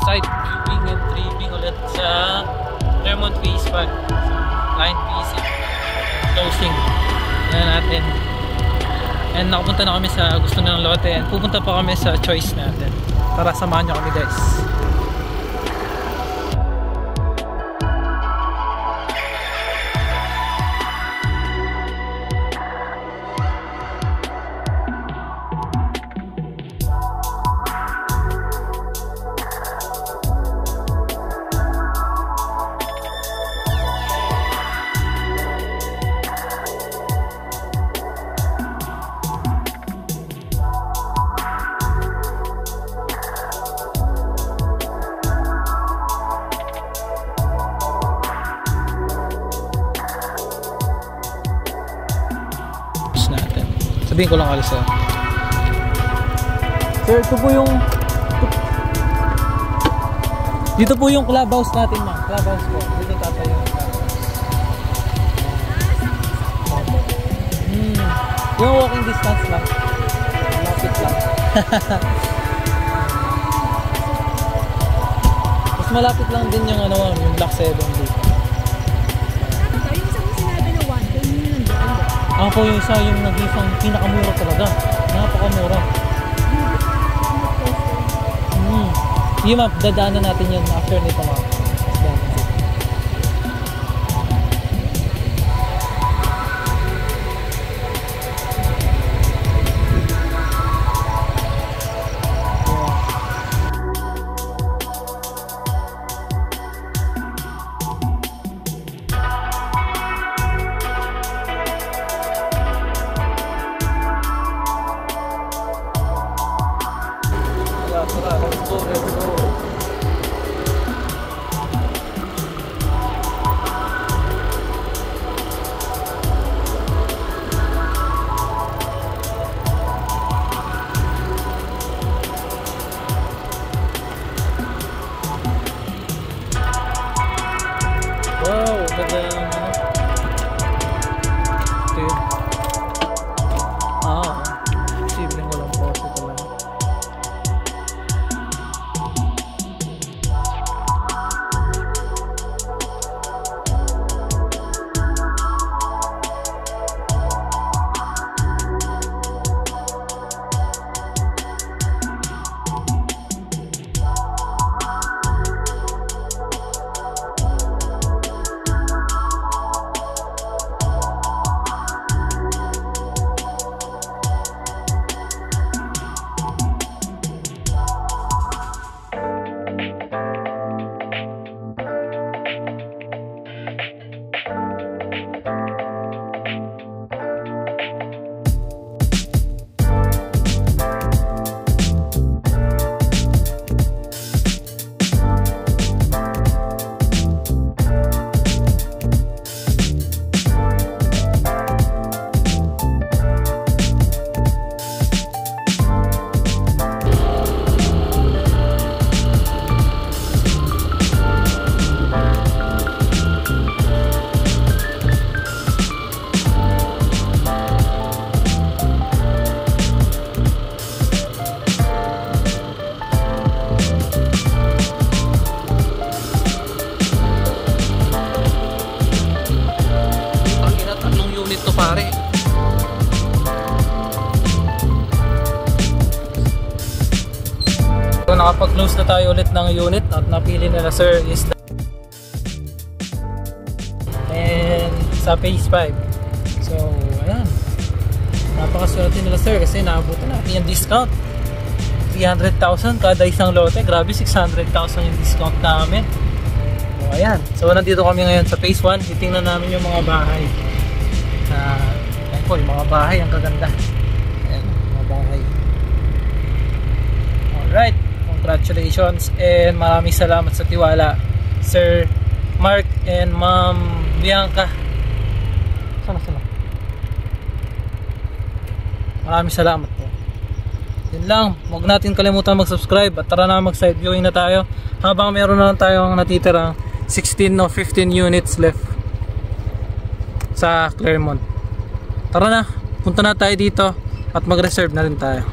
site viewing and trimming ulit sa Claremont Phase 1. Client visit. Closing. Yan natin. And nakapunta na kami sa gusto ng lote. And pupunta pa kami sa choice natin. Tara, samahan nyo kami guys. Sabihin ko lang kali sir. Sir, ito po yung dito po yung clubhouse natin ma'am. Clubhouse po. Dito tatayo yung clubhouse. Yung walking distance lang. Lapit lang. Mas malapit lang din yung ano, yung Block 7 dito. Ako po yung isa yung nag-isang pinakamura talaga. Napakamura. Yung map, dadaanan natin yun after nito map. Wow, ganda yung ano. Ito yun. Sibling walang poso talaga. Pare. So nakapag-close na tayo ulit ng unit at napili nila sir is and sa phase 5. So ayan, napakaswerte nila sir kasi naabutan natin yung discount 300,000 kada isang lote. Grabe, 600,000 yung discount namin. So ayan, so nandito kami ngayon sa phase 1. Titingnan namin yung mga bahay. Ayan po, yung mga bahay, ang kaganda. Ayan, mga bahay. Alright, congratulations and maraming salamat sa tiwala Sir Mark and Ma'am Bianca. Sana. Maraming salamat po. Yun lang, huwag natin kalimutan mag-subscribe at tara na mag-side viewing na tayo habang meron na lang tayong natitirang 16 o 15 units left sa Claremont. Tara na, punta na tayo dito at mag-reserve na rin tayo.